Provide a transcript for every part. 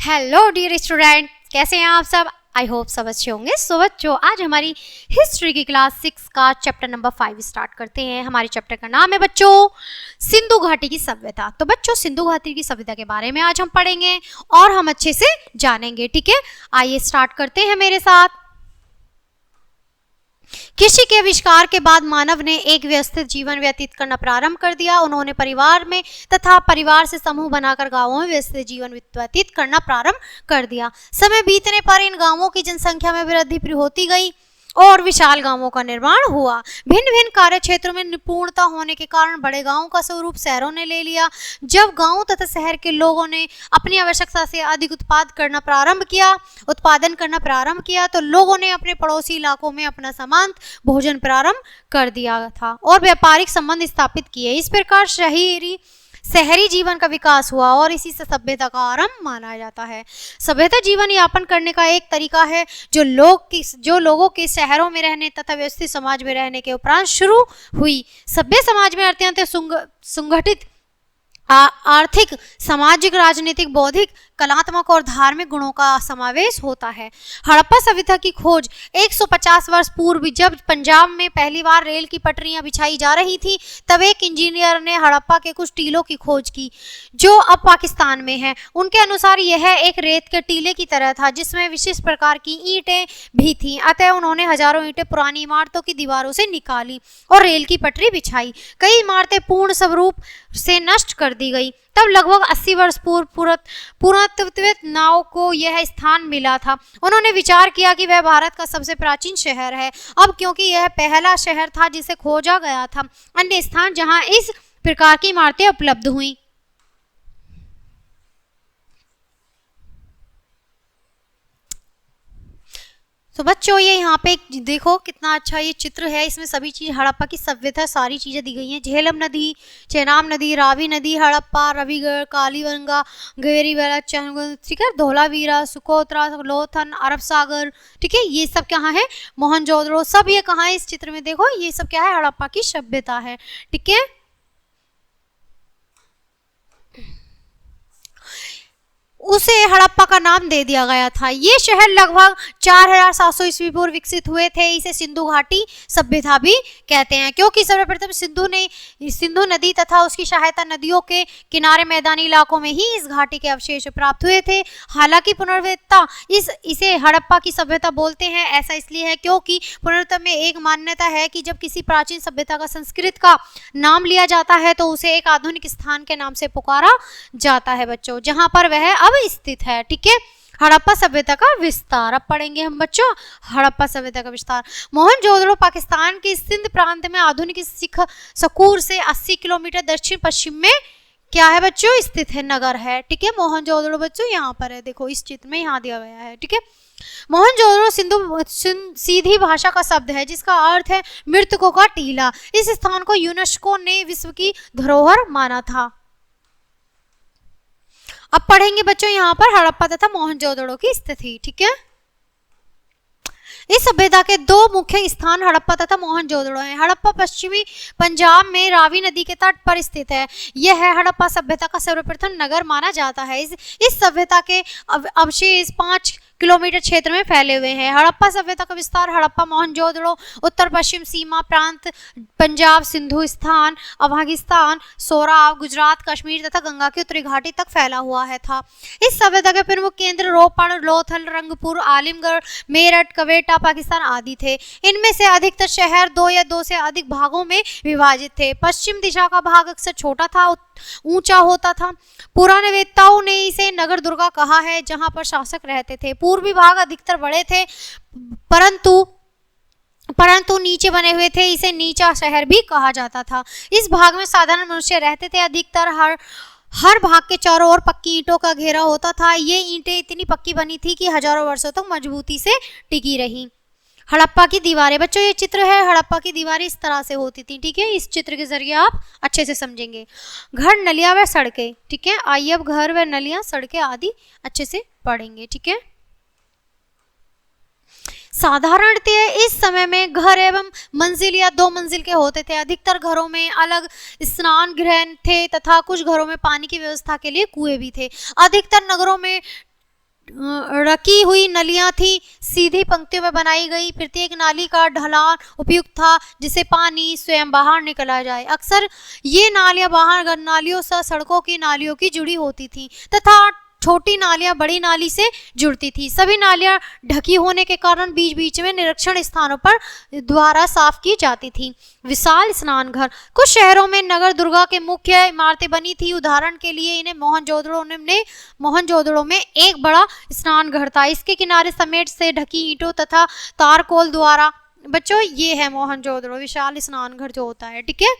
Hello dear student, कैसे हैं आप सब। आई होप सब अच्छे होंगे। सो बच्चों, आज हमारी हिस्ट्री की क्लास 6 का चैप्टर नंबर 5 स्टार्ट करते हैं। हमारे चैप्टर का नाम है बच्चों सिंधु घाटी की सभ्यता। तो बच्चों, सिंधु घाटी की सभ्यता के बारे में आज हम पढ़ेंगे और हम अच्छे से जानेंगे। ठीक है, आइए स्टार्ट करते हैं मेरे साथ। कृषि के आविष्कार के बाद मानव ने एक व्यवस्थित जीवन व्यतीत करना प्रारंभ कर दिया। उन्होंने परिवार में तथा परिवार से समूह बनाकर गांवों में व्यवस्थित जीवन व्यतीत करना प्रारंभ कर दिया। समय बीतने पर इन गांवों की जनसंख्या में वृद्धि होती गई और विशाल गांवों का निर्माण हुआ। भिन्न भिन्न कार्य क्षेत्रों में निपुणता होने के कारण बड़े गांवों का स्वरूप शहरों ने ले लिया। जब गांव तथा शहर के लोगों ने अपनी आवश्यकता से अधिक उत्पादन करना प्रारंभ किया तो लोगों ने अपने पड़ोसी इलाकों में अपना सामंत भोजन प्रारंभ कर दिया था और व्यापारिक संबंध स्थापित किए। इस प्रकार शहरी जीवन का विकास हुआ और इसी से सभ्यता का आरंभ माना जाता है। सभ्यता जीवन यापन करने का एक तरीका है जो लोगों के शहरों में रहने तथा व्यवस्थित समाज में रहने के उपरांत शुरू हुई। सभ्य समाज में अत्यंत संगठित आर्थिक, सामाजिक, राजनीतिक, बौद्धिक, कलात्मक और धार्मिक गुणों का समावेश होता है। हड़प्पा सभ्यता की खोज 150 वर्ष पूर्व जब पंजाब में पहली बार रेल की पटरियां बिछाई जा रही थी, तब एक इंजीनियर ने हड़प्पा के कुछ टीलों की खोज की जो अब पाकिस्तान में है। उनके अनुसार यह एक रेत के टीले की तरह था जिसमें विशेष प्रकार की ईंटें भी थीं। अतः उन्होंने हजारों ईंटें पुरानी इमारतों की दीवारों से निकाली और रेल की पटरी बिछाई। कई इमारतें पूर्ण स्वरूप से नष्ट कर दी गई। तब लगभग 80 वर्ष पूर्व पुरातत्वविद नाव को यह स्थान मिला था। उन्होंने विचार किया कि वह भारत का सबसे प्राचीन शहर है। अब क्योंकि यह पहला शहर था जिसे खोजा गया था, अन्य स्थान जहां इस प्रकार की इमारतें उपलब्ध हुई। तो बच्चों, ये यहाँ पे देखो कितना अच्छा ये चित्र है। इसमें सभी चीज हड़प्पा की सभ्यता सारी चीजें दी गई हैं। झेलम नदी, चेनाब नदी, रावी नदी, हड़प्पा, रविगढ़, कालीबंगा, गेरीवाला, ठीक है, धोलावीरा, सुकोत्रा, लोथन, अरब सागर, ठीक है, ये सब कहाँ है, मोहनजोदड़ो, सब ये कहाँ है इस चित्र में देखो, ये सब क्या है, हड़प्पा की सभ्यता है। ठीक है, उसे हड़प्पा का नाम दे दिया गया था। ये शहर लगभग 4700 ईस्वी पूर्व विकसित हुए थे। इसे सिंधु घाटी सभ्यता भी कहते हैं क्योंकि सर्वप्रथम सिंधु नदी तथा उसकी सहायता नदियों के किनारे मैदानी इलाकों में ही इस घाटी के अवशेष प्राप्त हुए थे। हालांकि पुनर्वेत्ता इसे हड़प्पा की सभ्यता बोलते हैं। ऐसा इसलिए है क्योंकि पुनर्वेत्ता में एक मान्यता है कि जब किसी प्राचीन सभ्यता का संस्कृत का नाम लिया जाता है तो उसे एक आधुनिक स्थान के नाम से पुकारा जाता है बच्चों, जहां पर वह अब स्थित है। ठीक है, हड़प्पा सभ्यता का विस्तार अब पढ़ेंगे हम बच्चों। हड़प्पा सभ्यता का विस्तार। मोहनजोदड़ो पाकिस्तान के सिंध प्रांत में आधुनिक सकूर से 80 किलोमीटर दक्षिण पश्चिम में क्या है बच्चों, स्थित है, नगर है। ठीक है, मोहनजोदड़ो बच्चों यहाँ पर है, देखो इस चित्र में यहाँ दिया गया है। ठीक है, मोहनजोदड़ो सीधी भाषा का शब्द है जिसका अर्थ है मृतकों का टीला। इस स्थान को यूनेस्को ने विश्व की धरोहर माना था। अब पढ़ेंगे बच्चों यहाँ पर हड़प्पा तथा मोहनजोदड़ो की स्थिति। ठीक है, इस सभ्यता के दो मुख्य स्थान हड़प्पा तथा मोहनजोदड़ो हैं। हड़प्पा पश्चिमी पंजाब में रावी नदी के तट पर स्थित है। यह हड़प्पा सभ्यता का सर्वप्रथम नगर माना जाता है। इस सभ्यता के अवशेष 5 किलोमीटर क्षेत्र में फैले हुए हैं। हड़प्पा सभ्यता का विस्तार हड़प्पा, मोहनजोदड़ो, उत्तर पश्चिम सीमा प्रांत, पंजाब, सिंधुस्तान, अफगानिस्तान, सोराव, गुजरात, कश्मीर तथा गंगा की उत्तरी घाटी तक फैला हुआ है था। इस सभ्यता के प्रमुख केंद्र रोपड़, लोथल, रंगपुर, आलिमगढ़, मेरठ, कवेटा, पाकिस्तान आदि थे। इनमें से अधिकतर शहर 2 या 2 से अधिक भागों में विभाजित थे। पश्चिम दिशा का भाग अक्सर छोटा था, ऊंचा होता था। पुराणवेत्ताओं ने इसे नगर दुर्गा कहा है जहां पर शासक रहते थे। पूर्वी भाग अधिकतर बड़े थे परंतु नीचे बने हुए थे। इसे नीचा शहर भी कहा जाता था। इस भाग में साधारण मनुष्य रहते थे। अधिकतर हर भाग के चारों ओर पक्की ईंटों का घेरा होता था। ये ईंटें इतनी पक्की बनी थी कि हजारों वर्षों तक मजबूती से टिकी रही। हड़प्पा की दीवारें बच्चों, ये चित्र है, हड़प्पा की दीवारें इस तरह से होती थी। ठीक है, इस चित्र के जरिए आप अच्छे से समझेंगे। घर, नलियां व सड़कें। ठीक है, आइए अब घर व नलियां, सड़कें आदि अच्छे से पढ़ेंगे। ठीक है, साधारणतः इस समय में घर एवं मंजिल या 2 मंजिल के होते थे। अधिकतर घरों में अलग स्नान गृह थे तथा कुछ घरों में पानी की व्यवस्था के लिए कुएं भी थे। अधिकतर नगरों में रखी हुई नलियां थी, सीधी पंक्तियों में बनाई गई। प्रत्येक नाली का ढलान उपयुक्त था जिससे पानी स्वयं बाहर निकला जाए। अक्सर ये नालियां बाहर नालियों से सड़कों की नालियों की जुड़ी होती थी तथा छोटी नालियां बड़ी नाली से जुड़ती थी। सभी नालियां ढकी होने के कारण बीच बीच में निरीक्षण स्थानों पर द्वारा साफ की जाती थी। विशाल स्नान घर, कुछ शहरों में नगर दुर्गा के मुख्य इमारतें बनी थी। उदाहरण के लिए इन्हें मोहनजोदड़ो में एक बड़ा स्नान घर था। इसके किनारे समेट से ढकी ईंटों तथा तारकोल द्वारा, बच्चों ये है मोहनजोदड़ो विशाल स्नान घर जो होता है, ठीक है,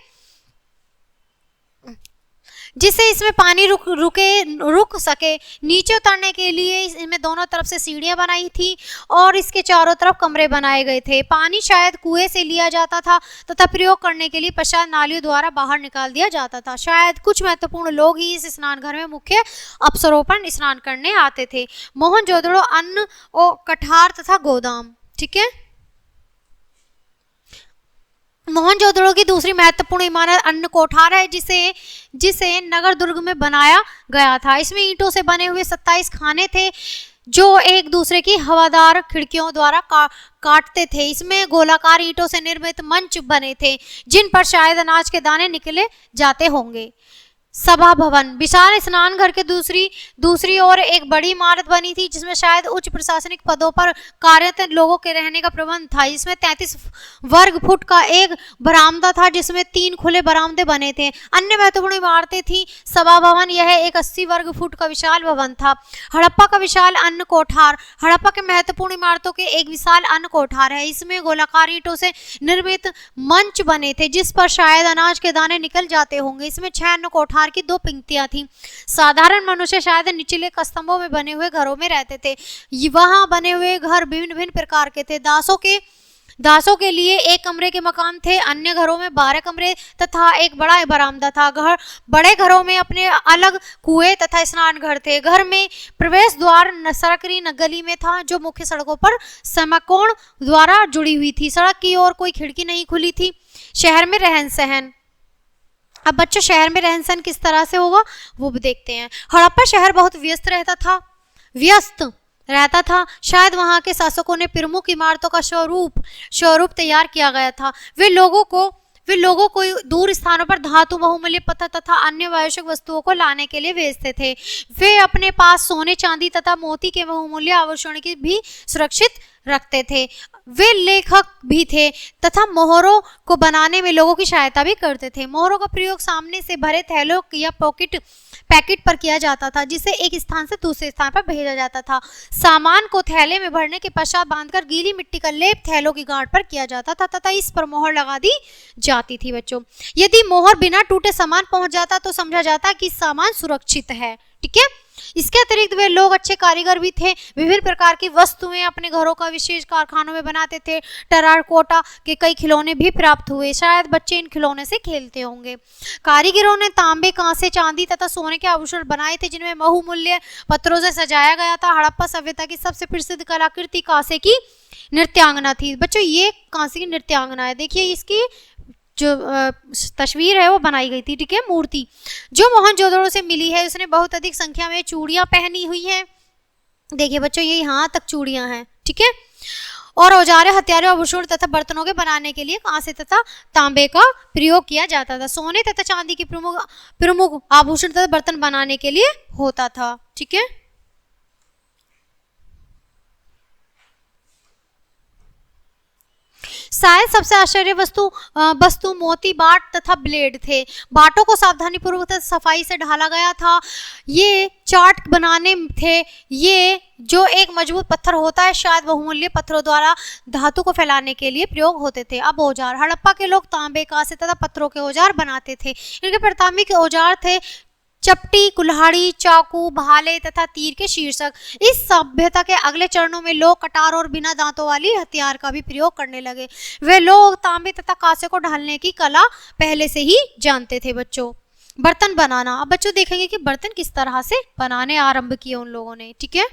जिससे इसमें पानी रुक सके। नीचे उतरने के लिए इसमें दोनों तरफ से सीढ़ियां बनाई थी और इसके चारों तरफ कमरे बनाए गए थे। पानी शायद कुएं से लिया जाता था तथा प्रयोग करने के लिए पश्चात नालियों द्वारा बाहर निकाल दिया जाता था। शायद कुछ महत्वपूर्ण लोग ही इस स्नान घर में मुख्य अवसरों पर स्नान करने आते थे। मोहनजोदड़ो अन्न और कठार तथा गोदाम, ठीक है। मोहनजोदड़ो की दूसरी महत्वपूर्ण इमारत अन्न कोठार है जिसे नगर दुर्ग में बनाया गया था। इसमें ईंटों से बने हुए 27 खाने थे जो एक दूसरे की हवादार खिड़कियों द्वारा काटते थे। इसमें गोलाकार ईंटों से निर्मित मंच बने थे जिन पर शायद अनाज के दाने निकले जाते होंगे। सभा भवन, विशाल स्नान घर के दूसरी ओर एक बड़ी इमारत बनी थी जिसमें शायद उच्च प्रशासनिक पदों पर कार्यरत लोगों के रहने का प्रबंध था। इसमें 33 वर्ग फुट का एक बरामदा था जिसमें 3 खुले बरामदे बने थे। अन्य महत्वपूर्ण इमारतें थी। सभा भवन, यह एक 80 वर्ग फुट का विशाल भवन था। हड़प्पा का विशाल अन्न कोठार, हड़प्पा के महत्वपूर्ण इमारतों के एक विशाल अन्न कोठार है। इसमें गोलाकार ईंटों से निर्मित मंच बने थे जिस पर शायद अनाज के दाने निकल जाते होंगे। इसमें 6 अन्न कोठार की 2 पंक्तियां थी। साधारण मनुष्य शायद निचले स्तंभों में बने हुए घरों में रहते थे। वहां बने हुए घर भिन्न भिन्न प्रकार के थे। दासों के लिए एक कमरे के मकान थे। अन्य घरों में 12 कमरे तथा एक बड़ा बरामदा था। बड़े घरों में अपने अलग कुएं तथा स्नान घर थे। घर में प्रवेश द्वार सरकरी गली में था जो मुख्य सड़कों पर समकोण द्वारा जुड़ी हुई थी। सड़क की ओर कोई खिड़की नहीं खुली थी। शहर में रहन सहन, अब बच्चों शहर में रहन सहन किस तरह से होगा वो भी देखते हैं। हड़प्पा शहर बहुत व्यस्त रहता था। शायद वहां के शासकों ने प्रमुख इमारतों का स्वरूप तैयार किया गया था। वे लोगों को दूर स्थानों पर धातु, बहुमूल्य पत्थर तथा अन्य आवश्यक वस्तुओं को लाने के लिए भेजते थे। वे अपने पास सोने, चांदी तथा मोती के बहुमूल्य आभूषण की भी सुरक्षित रखते थे। वे लेखक भी थे तथा मोहरों को बनाने में लोगों की सहायता भी करते थे। मोहरों का प्रयोग सामने से भरे थैलों या पैकेट पर किया जाता था जिसे एक स्थान से दूसरे स्थान पर भेजा जाता था। सामान को थैले में भरने के पश्चात बांधकर गीली मिट्टी का लेप थैलों की गांठ पर किया जाता था तथा इस पर मोहर लगा दी जाती थी। बच्चों, यदि मोहर बिना टूटे सामान पहुंच जाता तो समझा जाता कि सामान सुरक्षित है, ठीक है। इसके अतिरिक्त वे लोग अच्छे कारीगर भी थे। विभिन्न प्रकार की वस्तुएं अपने घरों का विशेष कारखानों में बनाते थे। टेराकोटा के कई खिलौने भी प्राप्त हुए। शायद बच्चे इन खिलौने से खेलते होंगे। कारीगरों ने तांबे, कांसे, चांदी तथा सोने के आभूषण बनाए थे जिनमें बहुमूल्य पत्थरों से सजाया गया था। हड़प्पा सभ्यता की सबसे प्रसिद्ध कलाकृति कांसे की नृत्यांगना थी। बच्चों, ये कांसे की नृत्यांगना है, देखिए इसकी जो तस्वीर है वो बनाई गई थी, ठीक है, मूर्ति जो मोहनजोदड़ो से मिली है। उसने बहुत अधिक संख्या में चूड़ियां पहनी हुई हैं। देखिए बच्चों, ये यहाँ तक चूड़ियां हैं, ठीक है। और औजारे, हथियारों, आभूषण तथा बर्तनों के बनाने के लिए कांसे तथा तांबे का प्रयोग किया जाता था। सोने तथा चांदी की प्रमुख आभूषण तथा बर्तन बनाने के लिए होता था, ठीक है। शायद सबसे आश्चर्य वस्तु मोती बाट तथा ब्लेड थे। बाटों को सावधानी पूर्वक तथा सफाई से ढाला गया था। ये चार्ट बनाने थे। ये जो एक मजबूत पत्थर होता है शायद बहुमूल्य पत्थरों द्वारा धातु को फैलाने के लिए प्रयोग होते थे। अब औजार, हड़प्पा के लोग तांबे, कांसे तथा पत्थरों के औजार बनाते थे। इनके प्राथमिक औजार थे चपटी, कुल्हाड़ी, चाकू, भाले तथा तीर के शीर्षक। इस सभ्यता के अगले चरणों में लोग कटार और बिना दांतों वाली हथियार का भी प्रयोग करने लगे। वे लोग तांबे तथा कांसे को ढालने की कला पहले से ही जानते थे। बच्चों, बर्तन बनाना, अब बच्चों देखेंगे कि बर्तन किस तरह से बनाने आरंभ किए उन लोगों ने, ठीक है।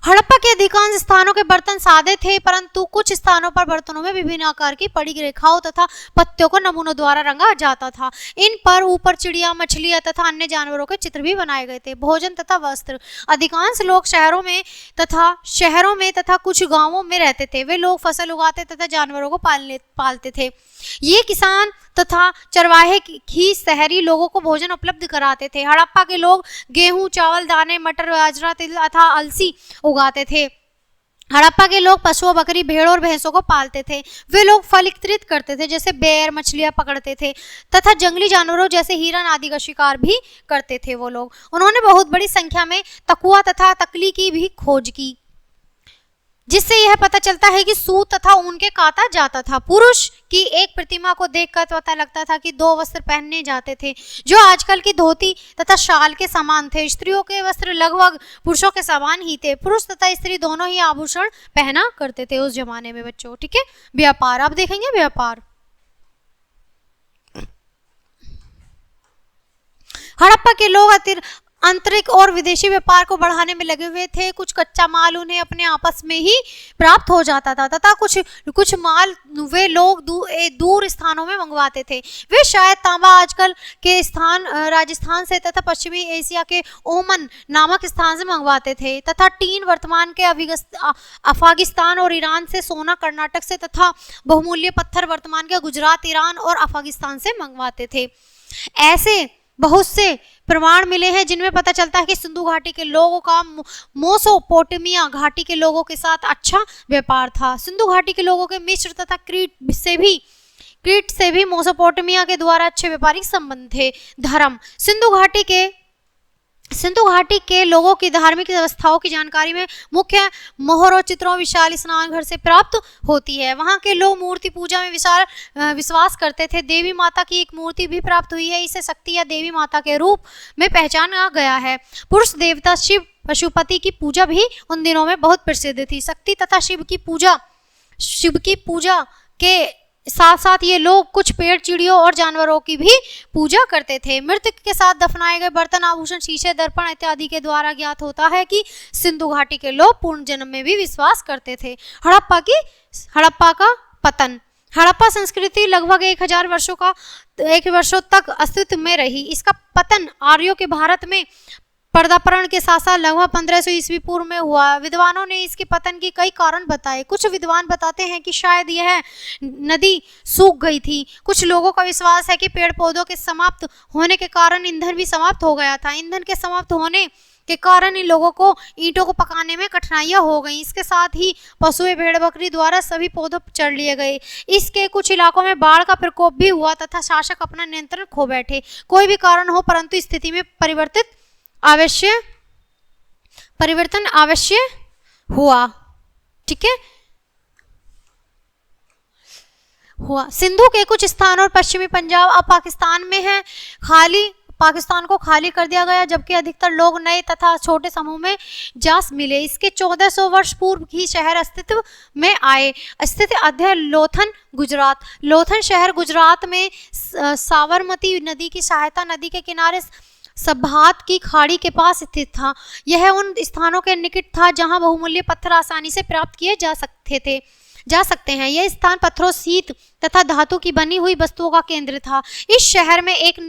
हड़प्पा के अधिकांश स्थानों के बर्तन सादे थे, परंतु कुछ स्थानों पर बर्तनों में विभिन्न आकार की पड़ी रेखाओं तथा पत्तियों को नमूनों द्वारा रंगा जाता था। इन पर ऊपर चिड़िया, मछलियां तथा अन्य जानवरों के चित्र भी बनाए गए थे। भोजन तथा वस्त्र, अधिकांश लोग शहरों में तथा कुछ गांवों में रहते थे। वे लोग फसल उगाते तथा जानवरों को पालते थे। ये किसान तथा चरवाहे ही शहरी लोगों को भोजन उपलब्ध कराते थे। हड़प्पा के लोग गेहूं, चावल, दाने, मटर, बाजरा, तिल तथा अलसी उगाते थे। हड़प्पा के लोग पशुओं, बकरी, भेड़ और भैंसों को पालते थे। वे लोग फल एकत्रित करते थे, जैसे बेर, मछलियां पकड़ते थे तथा जंगली जानवरों जैसे हिरन आदि का शिकार भी करते थे। वो लोग उन्होंने बहुत बड़ी संख्या में तकुआ तथा तकली की भी खोज की, जिससे यह पता चलता है कि सूत तथा ऊन के काता जाता था। पुरुष की एक प्रतिमा को देखकर पता लगता था कि 2 वस्त्र पहने जाते थे, जो आजकल की धोती तथा शाल के समान थे। स्त्रियों के वस्त्र लगभग पुरुषों के समान ही थे। पुरुष तथा स्त्री दोनों ही आभूषण पहना करते थे उस जमाने में बच्चों। ठीक है, व्यापार अब देखेंगे। व्यापार, हड़प्पा के लोग आंतरिक और विदेशी व्यापार को बढ़ाने में लगे हुए थे। कुछ कच्चा माल उन्हें अपने आपस में ही प्राप्त हो जाता था तथा कुछ माल वे लोग दूर स्थानों में मंगवाते थे। वे शायद तांबा आजकल के स्थान राजस्थान से तथा पश्चिमी एशिया के ओमन नामक स्थान से मंगवाते थे तथा टीन वर्तमान के अफगानिस्तान और ईरान से, सोना कर्नाटक से तथा बहुमूल्य पत्थर वर्तमान के गुजरात, ईरान और अफगानिस्तान से मंगवाते थे। ऐसे बहुत से प्रमाण मिले हैं जिनमें पता चलता है कि सिंधु घाटी के लोगों का मेसोपोटामिया घाटी के लोगों के साथ अच्छा व्यापार था। सिंधु घाटी के लोगों के मिस्र तथा क्रीट से भी मेसोपोटामिया के द्वारा अच्छे व्यापारिक संबंध थे। धर्म, सिंधु घाटी के लोगों की धार्मिक व्यवस्थाओं की जानकारी में मुख्य मोहरों, चित्रों, विशाल स्नान घर से प्राप्त होती है। वहां के लोग मूर्ति पूजा में विश्वास करते थे। देवी माता की एक मूर्ति भी प्राप्त हुई है। इसे शक्ति या देवी माता के रूप में पहचाना गया है। पुरुष देवता शिव, पशुपति की पूजा भी उन दिनों में बहुत प्रसिद्ध थी। शक्ति तथा शिव की पूजा के साथ साथ ये लोग कुछ पेड़, चिड़ियों और जानवरों की भी पूजा करते थे। मृतक के साथ दफनाए गए बर्तन, आभूषण, शीशे, दर्पण इत्यादि के द्वारा ज्ञात होता है कि सिंधु घाटी के लोग पूर्ण जन्म में भी विश्वास करते थे। हड़प्पा का पतन, हड़प्पा संस्कृति लगभग 1000 वर्षों तक अस्तित्व में रही। इसका पतन आर्यों के भारत में पदार्पण के साथ साथ लगभग 1500 ईस्वी पूर्व में हुआ। विद्वानों ने इसके पतन के कई कारण बताए। कुछ विद्वान बताते हैं कि शायद यह नदी सूख गई थी। कुछ लोगों का विश्वास है कि पेड़ पौधों के समाप्त होने के कारण ईंधन भी समाप्त हो गया था। ईंधन के समाप्त होने के कारण इन लोगों को ईंटों को पकाने में कठिनाइयां हो गई। इसके साथ ही पशुएं, भेड़ बकरी द्वारा सभी पौधे चढ़ लिए गए। इसके कुछ इलाकों में बाढ़ का प्रकोप भी हुआ तथा शासक अपना नियंत्रण खो बैठे। कोई भी कारण हो, परंतु स्थिति में परिवर्तन अवश्य हुआ। ठीक है, हुआ। सिंधु के कुछ स्थान और पश्चिमी पंजाब अब पाकिस्तान में है। पाकिस्तान को खाली कर दिया गया, जबकि अधिकतर लोग नए तथा छोटे समूह में जा मिले। इसके 1400 वर्ष पूर्व ही शहर अस्तित्व में आए। स्थित अध्यय लोथन, गुजरात। लोथन शहर गुजरात में साबरमती नदी की सहायता नदी के किनारे सभात की खाड़ी के पास स्थित था। यह उन स्थानों के निकट था जहां बहुमूल्य पत्थर आसानी से प्राप्त किए जा सकते हैं। यह स्थान पत्थरों, सीत तथा धातु की बनी हुई वस्तुओं का केंद्र था। इस शहर में एक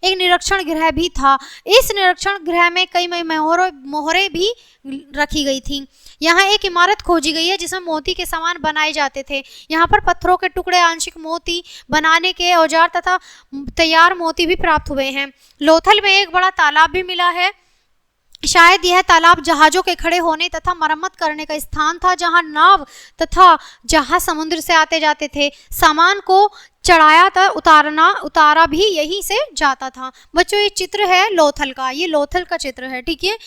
निरीक्षण गृह भी था। इस निरीक्षण गृह में कई मोहरें भी रखी गई थी। यहाँ एक इमारत खोजी गई है जिसमें मोती के सामान बनाए जाते थे। यहाँ पर पत्थरों के टुकड़े, आंशिक मोती बनाने के औजार तथा तैयार मोती भी प्राप्त हुए हैं। लोथल में एक बड़ा तालाब भी मिला है। शायद यह तालाब जहाजों के खड़े होने तथा मरम्मत करने का स्थान था, जहां नाव तथा जहाज समुद्र से आते जाते थे। सामान को चढ़ाया था, उतारा भी यहीं से जाता था। बच्चों, ये चित्र है लोथल का, ये लोथल का चित्र है। ठीक है,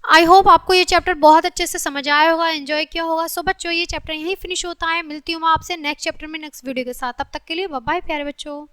आई होप आपको ये चैप्टर बहुत अच्छे से समझ आया होगा, एंजॉय किया होगा। सो बच्चों, ये चैप्टर यहीं फिनिश होता है। मिलती हूँ मैं आपसे नेक्स्ट चैप्टर में, नेक्स्ट वीडियो के साथ। तब तक के लिए बाय बाय प्यारे बच्चों।